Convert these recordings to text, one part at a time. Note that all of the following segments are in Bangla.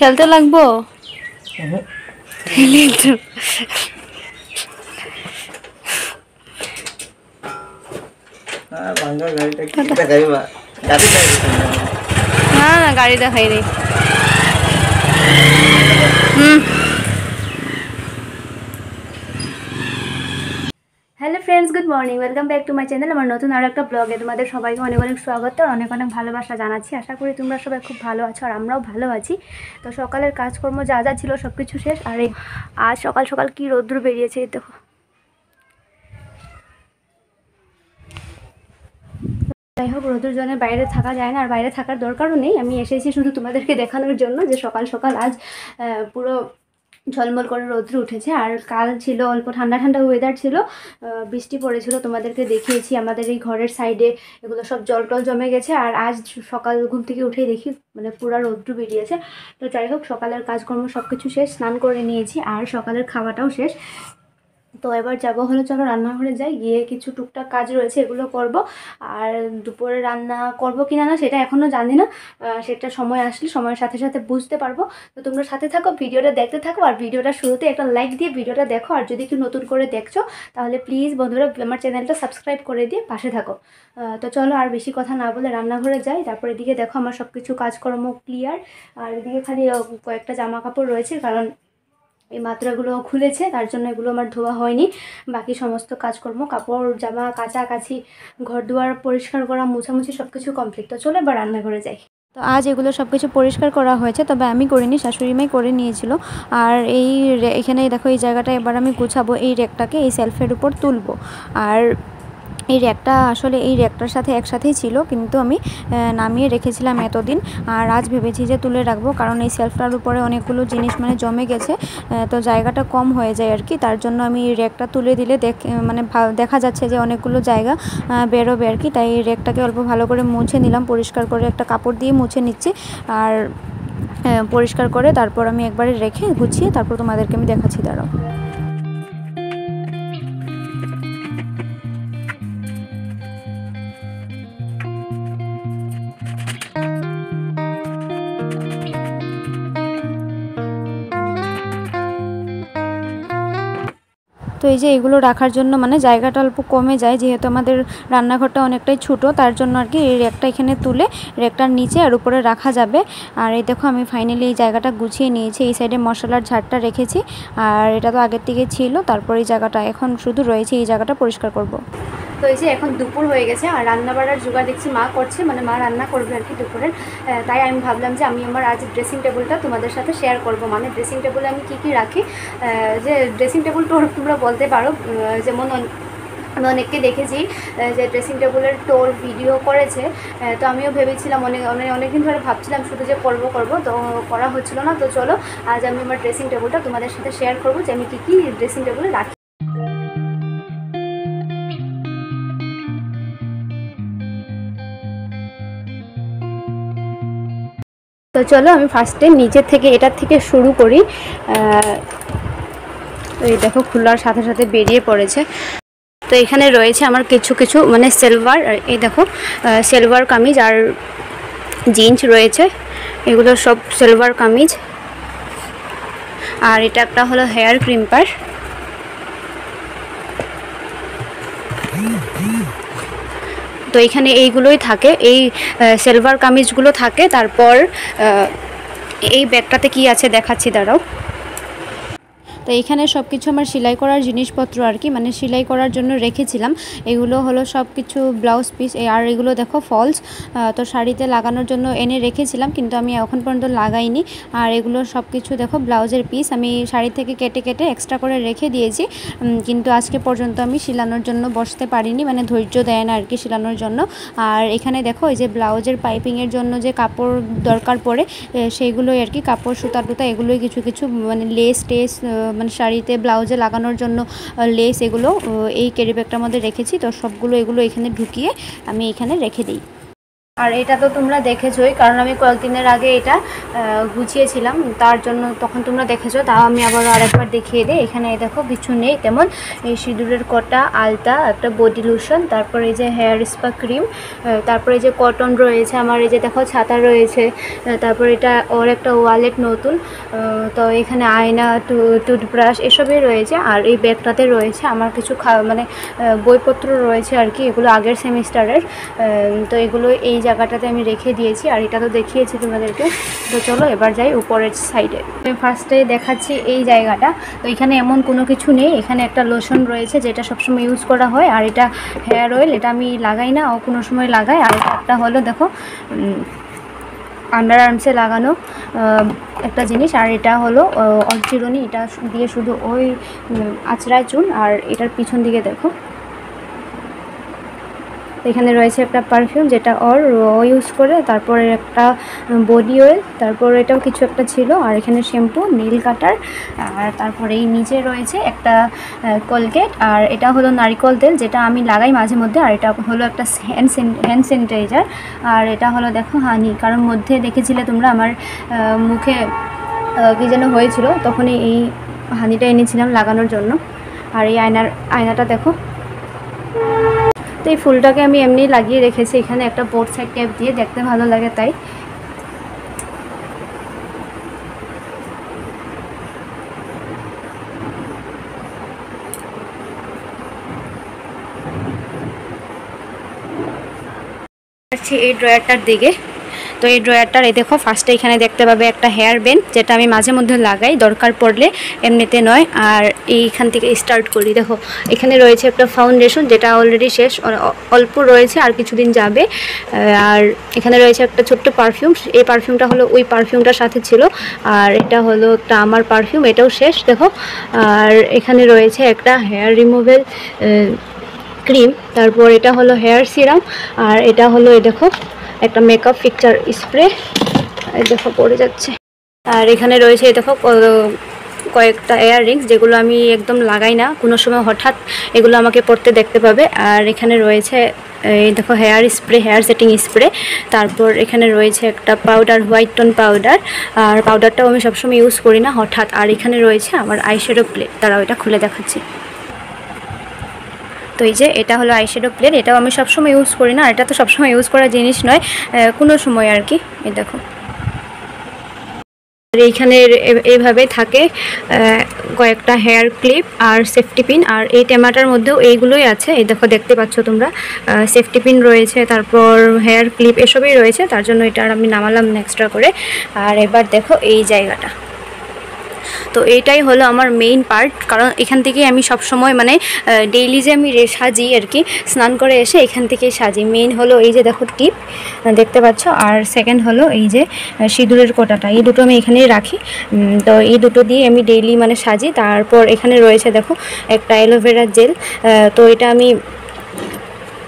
খেলতে লাগবো না না গাড়ি দেখাইনি hello friends, good morning, welcome back to my channel. আমার নতুন আরও একটা ব্লগে তোমাদের সবাইকে অনেক অনেক স্বাগত, অনেক অনেক ভালোবাসা জানাচ্ছি। আশা করি তোমরা সবাই খুব ভালো আছো আর আমরাও ভালো আছি। তো সকালের কাজকর্ম যা যা ছিল সব কিছু শেষ। আর আজ সকাল সকাল কি রৌদ্র বেরিয়েছে দেখো। যাই হোক, রৌদ্রের জন্য বাইরে থাকা যায় না, আর বাইরে থাকার দরকারও নেই। আমি এসেছি শুধু তোমাদেরকে দেখানোর জন্য যে সকাল সকাল আজ পুরো ঝলমল করে রৌদ্র উঠেছে। আর কাল ছিল অল্প ঠান্ডা ঠান্ডা ওয়েদার ছিল, বৃষ্টি পড়েছিল, তোমাদেরকে দেখিয়েছি। আমাদের এই ঘরের সাইডে এগুলো সব জল টল জমে গেছে। আর আজ সকাল ঘুম থেকে উঠেই দেখি মানে পুরো রৌদ্র বেরিয়েছে। তো যাই হোক, সকালের কাজকর্ম সব কিছু শেষ, স্নান করে নিয়েছি আর সকালের খাওয়াটাও শেষ। তো এবার যাব হলো, চলো রান্নাঘরে যাই, গিয়ে কিছু টুকটাক কাজ রয়েছে এগুলো করব। আর দুপুরে রান্না করব কিনা না সেটা এখনও জানি না, সেটা সময় আসলে সময়ের সাথে সাথে বুঝতে পারবো। তো তোমরা সাথে থাকো, ভিডিওটা দেখতে থাকো। আর ভিডিওটা শুরুতে একটা লাইক দিয়ে ভিডিওটা দেখো। আর যদি কেউ নতুন করে দেখছো তাহলে প্লিজ বন্ধুরা আমার চ্যানেলটা সাবস্ক্রাইব করে দিয়ে পাশে থাকো। তো চলো আর বেশি কথা না বলে রান্নাঘরে যাই। তারপরে এদিকে দেখো আমার সব কিছু কাজকর্ম ক্লিয়ার। আর এদিকে খালি কয়েকটা জামা কাপড় রয়েছে, কারণ এই মাত্রাগুলো খুলেছে, তার জন্য এগুলো আমার ধোয়া হয়নি। বাকি সমস্ত কাজকর্ম, কাপড় জামা কাচাকাছি, ঘর দুয়ার পরিষ্কার করা, মোছামুছি সব কিছু কমপ্লিট। তো চলো এবার রান্নাঘরে যাই। তো আজ এগুলো সব কিছু পরিষ্কার করা হয়েছে, তবে আমি করিনি, শাশুড়িমাই করে নিয়েছিল। আর এখানে দেখো এই জায়গাটা এবার আমি গুছাবো, এই রেকটাকে এই সেলফের উপর তুলবো। আর এই র্যাকটা আসলে এই র্যাকটার সাথে একসাথেই ছিল, কিন্তু আমি নামিয়ে রেখেছিলাম এতদিন। আর আজ ভেবেছি যে তুলে রাখবো, কারণ এই সেলফটার উপরে অনেকগুলো জিনিস মানে জমে গেছে, তো জায়গাটা কম হয়ে যায় আর কি। তার জন্য আমি এই র্যাকটা তুলে দিলে মানে দেখা যাচ্ছে যে অনেকগুলো জায়গা বেরোবে আর কি। তাই এই র্যাকটাকে অল্প ভালো করে মুছে নিলাম, পরিষ্কার করে একটা কাপড় দিয়ে মুছে নিচ্ছি। আর পরিষ্কার করে তারপর আমি একবারে রেখে গুছিয়ে তারপর তোমাদেরকে আমি দেখাচ্ছি, দাঁড়াও। তো এই যে এগুলো রাখার জন্য মানে জায়গাটা অল্প কমে যায়, যেহেতু আমাদের রান্নাঘরটা অনেকটাই ছোটো, তার জন্য আর কি এই র্যাকটা এখানে তুলে র্যাকটার নিচে আর উপরে রাখা যাবে। আর এই দেখো আমি ফাইনালি এই জায়গাটা গুছিয়ে নিয়েছি। এই সাইডে মশলার ঝাড়টা রেখেছি, আর এটা তো আগের থেকে ছিল। তারপর এই জায়গাটা এখন শুধু রয়েছে, এই জায়গাটা পরিষ্কার করব। তো এই যে এখন দুপুর হয়ে গেছে, আর রান্না বাড়ার জোগাড় দেখছি মা করছে, মানে মা রান্না করবে আর কি দুপুরের। তাই আমি ভাবলাম যে আমি আমার আজ ড্রেসিং টেবিলটা তোমাদের সাথে শেয়ার করব। মানে ড্রেসিং টেবিলে আমি কী কী রাখি, যে ড্রেসিং টেবিল তোমরা বলতে পারো, যেমন আমি অনেককে দেখেছি যে ড্রেসিং টেবিলের টোর ভিডিও করেছে। তো আমিও ভেবেছিলাম অনেকদিন ধরে ভাবছিলাম শুধু যে করবো, তো করা হচ্ছিল না। তো চলো আজ আমি আমার ড্রেসিং টেবিলটা তোমাদের সাথে শেয়ার করবো, যে আমি কী কী ড্রেসিং টেবিলে রাখি। তো চলো আমি ফার্স্টে নিচের থেকে এটার থেকে শুরু করি। এই দেখো খোলার সাথে সাথে বেরিয়ে পড়েছে। তো এখানে রয়েছে আমার কিছু কিছু মানে সেলভার, এই দেখো সেলভার কামিজ আর জিন্স রয়েছে, এগুলো সব সেলভার কামিজ। আর এটা একটা হলো হেয়ার ক্রিম্পার। তো এখানে এইগুলোই থাকে, এই সেলভার কামিজগুলো থাকে। তারপর এই ব্যাগটাতে কি আছে দেখাচ্ছি, দাঁড়াও। তো এখানে সব কিছু আমার সেলাই করার জিনিসপত্র আর কি, মানে সেলাই করার জন্য রেখেছিলাম। এগুলো হলো সব কিছু ব্লাউজ পিস। আর এগুলো দেখো ফলস, তো শাড়িতে লাগানোর জন্য এনে রেখেছিলাম, কিন্তু আমি এখন পর্যন্ত লাগাইনি। আর এগুলো সব কিছু দেখো ব্লাউজের পিস, আমি শাড়ি থেকে কেটে কেটে এক্সট্রা করে রেখে দিয়েছি, কিন্তু আজকে পর্যন্ত আমি সেলানোর জন্য বসতে পারিনি, মানে ধৈর্য দেয় না আর কি সেলানোর জন্য। আর এখানে দেখো এই যে ব্লাউজের পাইপিংয়ের জন্য যে কাপড় দরকার পড়ে সেইগুলোই আর কি, কাপড় সুতা টুতা এগুলোই কিছু কিছু, মানে লেস টেস, মানে শাড়িতে ব্লাউজে লাগানোর জন্য লেস, এগুলো এই ক্যারি ব্যাগটার মধ্যে রেখেছি। তো সবগুলো এগুলো এখানে ঢুকিয়ে আমি এখানে রেখে দিই। আর এটা তো তোমরা দেখেছোই, কারণ আমি কয়েকদিনের আগে এটা গুছিয়েছিলাম, তার জন্য তখন তোমরা দেখেছো। তাও আমি আবার আরেকবার দেখিয়ে দিই। এখানে দেখো কিছু নেই তেমন, এই সিঁদুরের কটা, আলতা, একটা বডি লোশন, তারপরে এই যে হেয়ার স্পা ক্রিম, তারপরে এই যে কটন রয়েছে আমার, এই যে দেখো ছাতা রয়েছে, তারপরে এটা ওর একটা ওয়ালেট নতুন, তো এখানে আয়না, টুথব্রাশ এসবই রয়েছে। আর এই ব্যাগটাতে রয়েছে আমার কিছু মানে বইপত্র রয়েছে আর কি, এগুলো আগের সেমিস্টারের, তো এগুলো এই জায়গাটাতে আমি রেখে দিয়েছি। আর এটা তো দেখিয়েছি তোমাদেরকে। তো চলো এবার যাই উপরের সাইডে। ফার্স্টে দেখাচ্ছি এই জায়গাটা। তো এখানে এমন কোনো কিছু নেই, এখানে একটা লোশন রয়েছে যেটা সবসময় ইউজ করা হয়, আর এটা হেয়ার অয়েল, এটা আমি লাগাই না, ও কোনো সময় লাগাই। আর একটা হলো দেখো আন্ডার আর্মসে লাগানো একটা জিনিস, আর এটা হলো অরচিরনি, এটা দিয়ে শুধু ওই আঁচড়ায় চুন। আর এটার পিছন দিকে দেখো এখানে রয়েছে একটা পারফিউম যেটা ও ইউজ করে, তারপরে একটা বডি অয়েল, তারপর এটাও কিছু একটা ছিল, আর এখানে শ্যাম্পু, নীল কাটার, আর তারপরে এই নিচে রয়েছে একটা কোলগেট, আর এটা হলো নারিকল তেল যেটা আমি লাগাই মাঝে মধ্যে, আর এটা হলো একটা হ্যান্ড স্যানিটাইজার, আর এটা হলো দেখো হানি, কারণ মধ্যে দেখেছিলে তোমরা আমার মুখে কী যেন হয়েছিল, তখনই এই হানিটা এনেছিলাম লাগানোর জন্য। আর এই আয়নাটা দেখো। তো এই ফুলটাকে আমি এমনি লাগিয়ে রেখেছি এখানে একটা বোর্ড সাইড ট্যাপ দিয়ে, দেখতে ভালো লাগে তাই। এই ড্রয়ারটার দিকে, তো এই ড্রয়ারটার এই দেখো ফার্স্টে এখানে দেখতে পাবে একটা হেয়ার ব্যান্ড যেটা আমি মাঝে মধ্যে লাগাই, দরকার পড়লে, এমনিতে নয়। আর এইখান থেকে স্টার্ট করি, দেখো এখানে রয়েছে একটা ফাউন্ডেশন যেটা অলরেডি শেষ, অল্প রয়েছে আর কিছুদিন যাবে। আর এখানে রয়েছে একটা ছোট্ট পারফিউম, এই পারফিউমটা হলো ওই পারফিউমটার সাথে ছিল। আর এটা হলো একটা আমার পারফিউম, এটাও শেষ দেখো। আর এখানে রয়েছে একটা হেয়ার রিমুভেল ক্রিম, তারপর এটা হলো হেয়ার সিরাম, আর এটা হলো এই দেখো একটা মেকআপ ফিক্সার স্প্রে, দেখো পড়ে যাচ্ছে। আর এখানে রয়েছে দেখো কয়েকটা ইয়াররিংস যেগুলো আমি একদম লাগাই না, কোনো সময় হঠাৎ এগুলো আমাকে পরতে দেখতে পাবে। আর এখানে রয়েছে এই দেখো hair spray, hair setting spray, তারপর এখানে রয়েছে একটা পাউডার, হোয়াইট টোন পাউডার, আর পাউডারটাও আমি সবসময় ইউজ করি না, হঠাৎ। আর এখানে রয়েছে আমার আইশ্যাডো প্লেট, তারাও এটা খুলে দেখাচ্ছি। তো এই যে এটা হলো আইশ্যাডো প্লেট, এটাও আমি সবসময় ইউজ করি না, এটা তো সবসময় ইউজ করার জিনিস নয়, কোনো সময় আর কি। এই দেখো আর এইখানে এইভাবে থাকে কয়েকটা হেয়ার ক্লিপ আর সেফটি পিন, আর এই টেমাটার মধ্যেও এইগুলোই আছে, এই দেখো দেখতে পাচ্ছ তোমরা, সেফটি পিন রয়েছে, তারপর হেয়ার ক্লিপ এসবই রয়েছে, তার জন্য এটা আমি নামালাম এক্সট্রা করে। আর এবার দেখো এই জায়গাটা, তো এইটাই হলো আমার মেইন পার্ট, কারণ এখান থেকেই আমি সব সময় মানে ডেইলি যে আমি সাজি আর কি, স্নান করে এসে এখান থেকেই সাজি। মেইন হলো এই যে দেখো টিপ দেখতে পাচ্ছ, আর সেকেন্ড হলো এই যে সিঁদুরের কোটাটা, এই দুটো আমি এখানেই রাখি। তো এই দুটো দিয়ে আমি ডেইলি মানে সাজি। তারপর এখানে রয়েছে দেখো একটা অ্যালোভেরা জেল, তো এটা আমি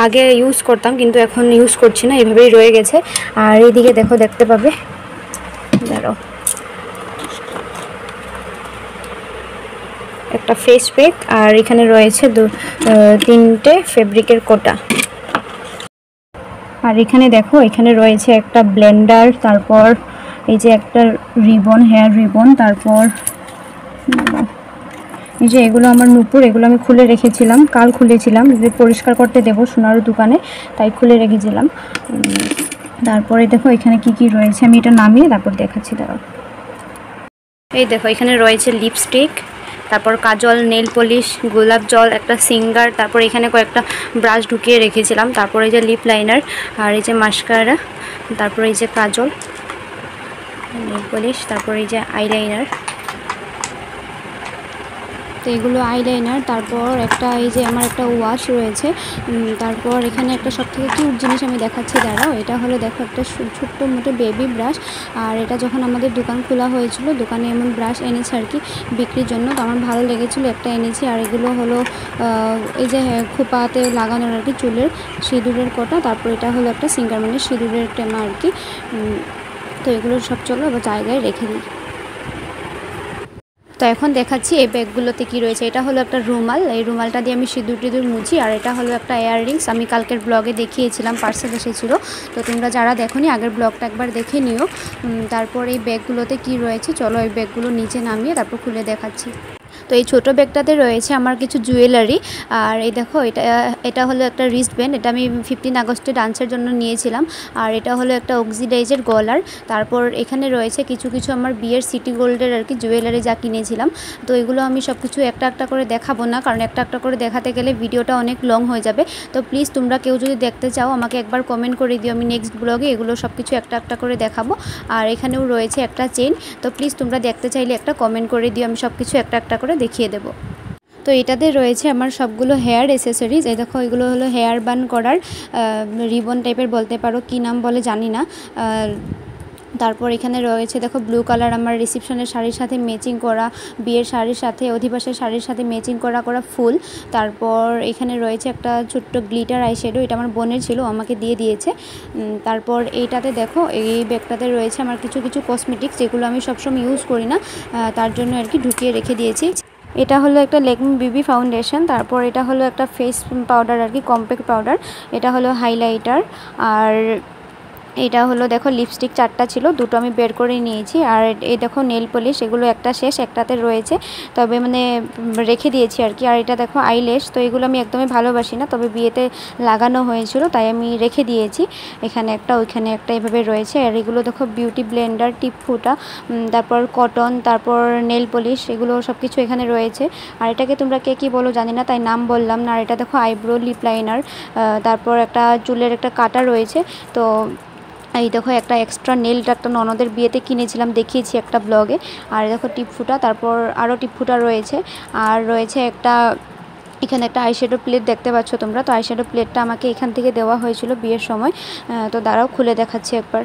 আগে ইউজ করতাম কিন্তু এখন ইউজ করছি না, এভাবেই রয়ে গেছে। আর এইদিকে দেখো দেখতে পাবে, দাঁড়াও, একটা ফেস প্যাক, আর এখানে রয়েছে তিনটে ফেব্রিকের কোটা। আর এখানে দেখো এখানে রয়েছে একটা ব্লেন্ডার, তারপর এই যে একটা রিবন, হেয়ার রিবন, তারপর এই যে এগুলো আমার নুপুর, এগুলো আমি খুলে রেখেছিলাম, কাল খুলেছিলাম, যে পরিষ্কার করতে দেবো সোনার দোকানে, তাই খুলে রেখেছিলাম। তারপরে দেখো এখানে কি কি রয়েছে, আমি এটা নামিয়ে তারপর দেখাচ্ছি, দাঁড়াও। এই দেখো এখানে রয়েছে লিপস্টিক, তারপর কাজল, নেল পলিশ, গোলাপ জল, একটা সিঙ্গার, তারপর এখানে কয়েকটা ব্রাশ ঢুকিয়ে রেখেছিলাম, তারপর এই যে লিপ লাইনার, আর এই যে মাস্কারা, তারপর এই যে কাজল, নেল পলিশ, তারপর এই যে আইলাইনার, তো এগুলো আইলাইনার। তারপর একটা এই যে আমার একটা ওয়াশ রয়েছে, তারপর এখানে একটা সবথেকে কিউট জিনিস আমি দেখাচ্ছি, দাঁড়াও। এটা হলো দেখো একটা ছোট্ট মোটো বেবি ব্রাশ, আর এটা যখন আমাদের দোকান খোলা হয়েছিল, দোকানে এমন ব্রাশ এনেছে আর কি বিক্রির জন্য, তো আমার ভালো লেগেছিলো, একটা এনেছি। আর এগুলো হলো এই যে খোপাতে লাগানোর আর কি চুলের, সিঁদুরের কোটা, তারপর এটা হলো একটা সিঙ্গার মানে সিঁদুরের টেমা আর কি। তো এগুলো সব চলো আবার জায়গায় রেখে দিই। তো এখন দেখাচ্ছি এই ব্যাগগুলোতে কি রয়েছে। এটা হলো একটা রুমাল, এই রুমালটা দিয়ে আমি সিঁদুর টিঁদুর মুছি। আর এটা হলো একটা ইয়াররিংস, আমি কালকের ব্লগে দেখিয়েছিলাম, পার্সেল এসেছিলো। তো তোমরা যারা দেখোনি আগের ব্লগটা একবার দেখে নিও। তারপর এই ব্যাগগুলোতে কি রয়েছে চলো এই ব্যাগগুলো নিচে নামিয়ে তারপর খুলে দেখাচ্ছি। তো এই ছোটো ব্যাগটাতে রয়েছে আমার কিছু জুয়েলারি। আর এই দেখো এটা হলো একটা রিস্ট ব্যান্ড, এটা আমি 15 আগস্টে ডান্সের জন্য নিয়েছিলাম। আর এটা হলো একটা অক্সিডাইজের গলার। তারপর এখানে রয়েছে কিছু কিছু আমার বিয়ের সিটি গোল্ডের আর কি জুয়েলারি যা কিনেছিলাম। তো এগুলো আমি সব কিছু একটা একটা করে দেখাবো না, কারণ একটা একটা করে দেখাতে গেলে ভিডিওটা অনেক লং হয়ে যাবে। তো প্লিজ তোমরা কেউ যদি দেখতে চাও আমাকে একবার কমেন্ট করে দিও, আমি নেক্সট ব্লগে এগুলো সব কিছু একটা একটা করে দেখাবো। আর এখানেও রয়েছে একটা চেন, তো প্লিজ তোমরা দেখতে চাইলে একটা কমেন্ট করে দিও, আমি সব কিছু একটা একটা করে দেখিয়ে দেব। তো এটাতে রয়েছে আমার সবগুলো হেয়ার অ্যাসেসরিজ। এই দেখো এগুলো হলো হেয়ার বান করার রিবন টাইপের বলতে পারো, কি নাম বলে জানি না। তারপর এখানে রয়েছে দেখো ব্লু কালার আমার রিসেপশনের শাড়ির সাথে ম্যাচিং করা, বিয়ের শাড়ির সাথে অধিবাসের শাড়ির সাথে ম্যাচিং করা ফুল। তারপর এখানে রয়েছে একটা ছোট্ট গ্লিটার আইশ্যাডো, এটা আমার বোনের ছিল, আমাকে দিয়ে দিয়েছে। তারপর এইটাতে দেখো এই ব্যাগটাতে রয়েছে আমার কিছু কিছু কসমেটিক্স, যেগুলো আমি সবসময় ইউজ করি না, তার জন্য আর কি ঢুকিয়ে রেখে দিয়েছি। এটা হলো একটা ল্যাকমি বিবি ফাউন্ডেশন। তারপর এটা হলো একটা ফেস পাউডার আর কি, কম্প্যাক্ট পাউডার। এটা হলো হাইলাইটার। আর এটা হলো দেখো লিপস্টিক 4টা ছিল, 2টো আমি বের করে নিয়েছি। আর এই দেখো নেল পলিশ, এগুলো একটা শেষ, একটাতে রয়েছে, তবে মানে রেখে দিয়েছি আর কি। আর এটা দেখো আইল্যাশ, তো এগুলো আমি একদমই ভালোবাসি না, তবে বিয়েতে লাগানো হয়েছিল তাই আমি রেখে দিয়েছি। এখানে একটা ওইখানে একটা এভাবে রয়েছে। আর এগুলো দেখো বিউটি ব্লেন্ডার, টিপ ফুটা, তারপর কটন, তারপর নেল পলিশ, এগুলো সব কিছু এখানে রয়েছে। আর এটাকে তোমরা কে কী বলো জানি না, তাই নাম বললাম না। আর এটা দেখো আইব্রো লিপ লাইনার, তারপর একটা চুলের একটা কাটা রয়েছে। তো এই দেখো একটা এক্সট্রা নেলটা একটা ননদের বিয়েতে কিনেছিলাম, দেখিয়েছি একটা ব্লগে। আর দেখো টিপ ফুটা, তারপর আরও টিপ ফুটা রয়েছে। আর রয়েছে একটা এখানে একটা আইশ্যাডো প্লেট দেখতে পাচ্ছ তোমরা। তো আইশ্যাডো প্লেটটা আমাকে এখান থেকে দেওয়া হয়েছিল বিয়ের সময়। তো দাঁড়াও খুলে দেখাচ্ছি একবার।